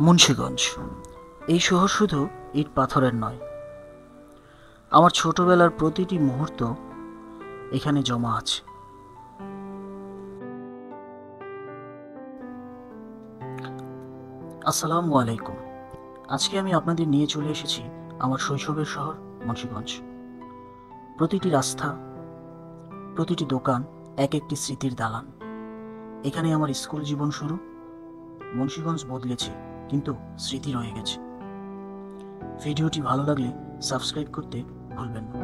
মুন্সিগঞ্জ এই শহর শুধু ইট পাথরের নয়, আমার ছোটবেলার প্রতিটি মুহূর্ত এখানে জমা আছে। আসসালামু আলাইকুম। আজকে আমি আপনাদের নিয়ে চলে এসেছি আমার শৈশবের শহর মুন্সিগঞ্জ। প্রতিটি রাস্তা, প্রতিটি দোকান এক একটি স্মৃতির দালান। এখানে আমার স্কুল জীবন শুরু। মুন্সিগঞ্জ বদলেছে, কিন্তু স্মৃতি রয়ে গেছে। ভিডিওটি ভালো লাগলে সাবস্ক্রাইব করতে ভুলবেন না।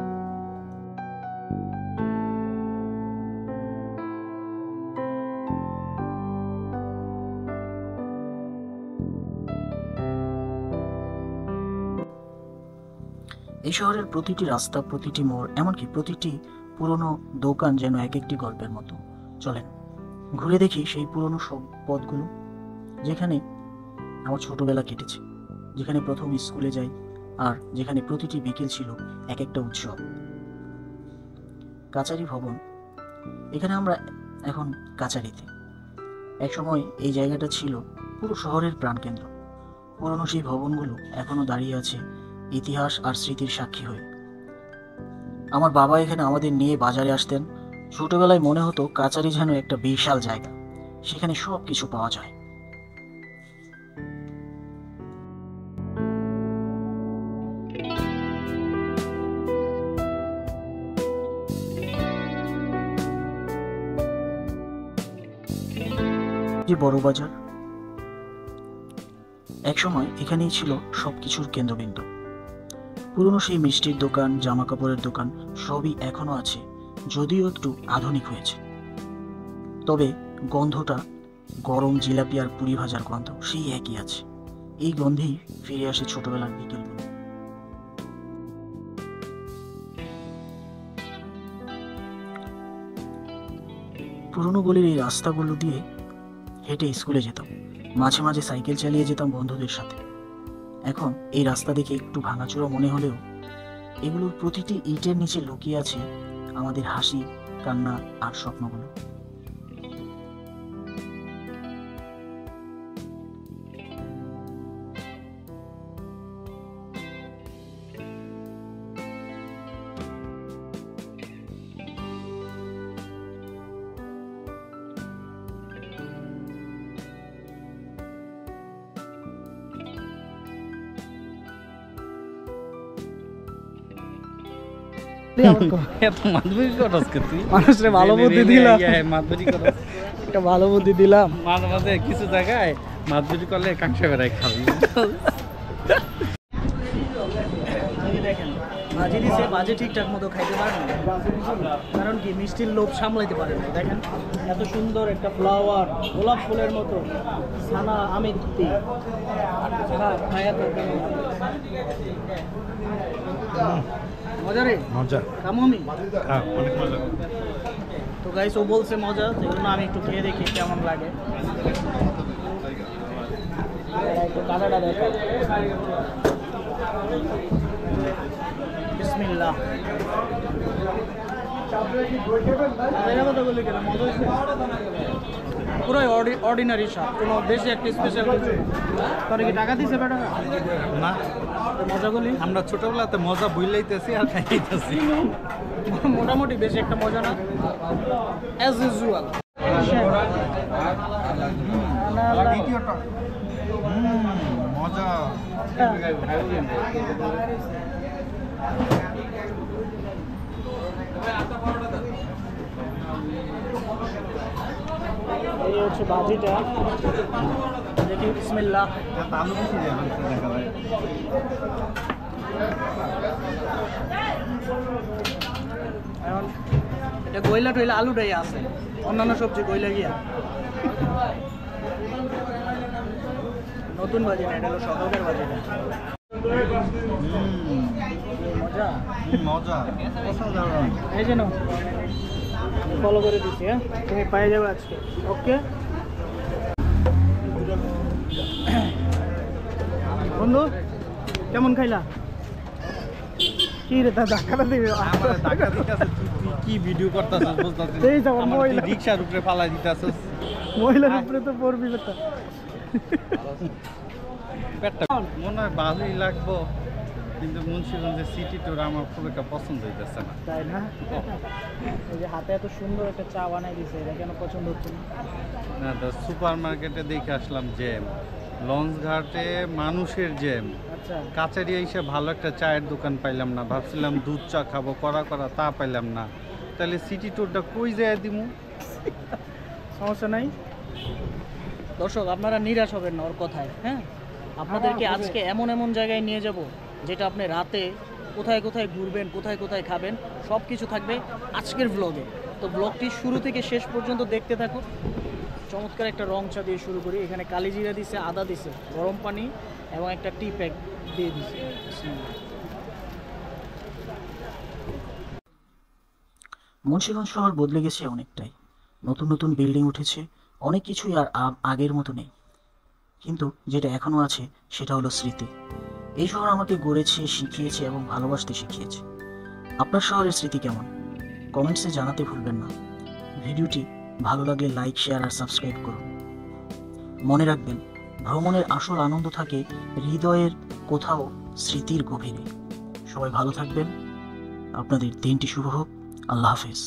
এই শহরের প্রতিটি রাস্তা, প্রতিটি মোড়, এমনকি প্রতিটি পুরনো দোকান যেন এক একটি গল্পের মতো। চলেন ঘুরে দেখি সেই পুরনো সব পথগুলো, যেখানে আমার ছোটবেলা কেটেছে, যেখানে প্রথম স্কুলে যাই, আর যেখানে প্রতিটি বিকেল ছিল এক একটা উৎসব। কাচারি ভবন, এখানে আমরা এখন কাচারিতে। একসময় এই জায়গাটা ছিল পুরো শহরের প্রাণকেন্দ্র। পুরনো সেই ভবনগুলো এখনো দাঁড়িয়ে আছে, ইতিহাস আর স্মৃতির সাক্ষী হয়ে। আমার বাবা এখানে আমাদের নিয়ে বাজারে আসতেন। ছোটবেলায় মনে হতো কাচারি যেন একটা বিশাল জায়গা, সেখানে সব কিছু পাওয়া যায়। যে বড় বাজার, একসময় এখানেই ছিল সবকিছুর কেন্দ্রবিন্দু। পুরনো সেই মিষ্টির দোকান, জামা কাপড়ের দোকান সবই এখনো আছে, যদিও একটু আধুনিক হয়েছে। তবে গন্ধটা, গরম জিলাপি আর পুরি ভাজার গন্ধ সেই একই আছে। এই গন্ধেই ফিরে আসে ছোটবেলার বিকেলগুলো। পুরনো গলির এই রাস্তাগুলো দিয়ে হেঁটে স্কুলে যেতাম, মাঝে মাঝে সাইকেল চালিয়ে যেতাম বন্ধুদের সাথে। এখন এই রাস্তা দেখে একটু ভাঙাচোরা মনে হলেও এগুলোর প্রতিটি ইটের নিচে লুকিয়ে আছে আমাদের হাসি, কান্না আর স্বপ্নগুলো। মানুষের ভালো বুদ্ধি দিলাম, একটা ভালো বুদ্ধি দিলাম। মাঝে মাঝে কিছু জায়গায় মাছবুজি করলে কাঁকড়া বেড়ায় খাবি। বাজি দিছে, বাজে ঠিকঠাক মতো খাইতে পারে না, কারণ কি মিষ্টির লোভ সামলাইতে পারে না। দেখেন এত সুন্দর একটা ফ্লাওয়ার, গোলাপ ফুলের মতো ছানা আমিত্তি খায়া তো মজা রে, মজা খামো আমি। অনেক মজা। তো গাইস ও বলছে মজা, সেই জন্য আমি একটু খেয়ে দেখি কেমন লাগে। একটু কালারটা দেখো। বিসমিল্লাহ। পুরোই অর্ডিনারি স্বাদ, কোনো বেশি একটা স্পেশাল কিছু। তোর কি টাকা দিছে বেটা? না, মজাগুলি আমরা ছোটবেলাতে মজা বইলাইতেছি আর খাইতেছি। মোটামুটি বেশি একটা মজা না, অ্যাজ ইউজুয়াল। মজা। এই হচ্ছে বাজিটা, দেখি। বিসমিল্লাহ। আলু বেশি দেয় দেখা যায়। এখন এটা গইলা টইলা আলুটাই আছে, অন্যান্য সবজি গইলা গিয়া। নতুন বাজি না, এটা হলো সকালকার বাজিটা। মজা মজা। এই যেন ফলো করে দিচ্ছি। হ্যাঁ, তুমি পাই যাবে আজকে। ওকে বন্ধু, কেমন খাইলা? কি রে, তার ধাক্কাটা দিবি? ধাক্কা দিতেছে, তুই কি ভিডিও করতেছিস বুঝতেছিস? এই যাও মহিলা, রিকশার উপরে ফালাই দিতেছিস। মহিলার উপরে তো পড়বি বেটা। পেটটা মনে হয় ভালোই লাগবো, কিন্তু মুন্সিগঞ্জের সিটি ট্যুর আমার খুব একটা পছন্দ হইতেছে না। তাই না? এই যে হাতে এত সুন্দর একটা চা বানাই দিছে, এটা কেন পছন্দ হচ্ছে না? না তো সুপার মার্কেটে দেখে আসলাম জ্যাম, লঞ্চ ঘাটে মানুষের জ্যাম, আচ্ছা, কাছারিয়া এসে ভালো একটা চায়ের দোকান পাইলাম না, ভাবছিলাম দুধ চা খাবো, কড়া করা তা পাইলাম না। তাহলে সিটি ট্যুরটা কই যায় দিমু? সমস্যা নাই। দর্শক, আপনারা নিরাশ হবেন না ওর কথায়, হ্যাঁ? আপনাদেরকে আজকে এমন এমন জায়গায় নিয়ে যাব যেটা আপনি রাতে কোথায় কোথায় ঘুরবেন, কোথায় কোথায় খাবেন, সব কিছু থাকবে আজকের ব্লগে। তো ব্লগটি শুরু থেকে শেষ পর্যন্ত দেখতে থাকুন। চমৎকার একটা রং চা দিয়ে শুরু করি। এখানে কালিজিরা দিছে, আদা দিছে, গরম পানি এবং একটা টি প্যাক দিয়ে দিছে। মুন্সিগঞ্জ শহর বদলে গেছে অনেকটাই। নতুন নতুন বিল্ডিং উঠেছে, অনেক কিছুই আর আগের মতো নেই, কিন্তু যেটা এখনো আছে সেটা হলো স্মৃতি। এই শহর আমাকে গড়েছে, শিখিয়েছে এবং ভালোবাসতে শিখিয়েছে। আপনার শহরের স্মৃতি কেমন? কমেন্টসে জানাতে ভুলবেন না। ভিডিওটি ভালো লাগলে লাইক, শেয়ার আর সাবস্ক্রাইব করুন। মনে রাখবেন, ভ্রমণের আসল আনন্দ থাকে হৃদয়ের কোথাও, স্মৃতির গভীরে। সবাই ভালো থাকবেন, আপনাদের দিনটি শুভ হোক। আল্লাহ হাফেজ।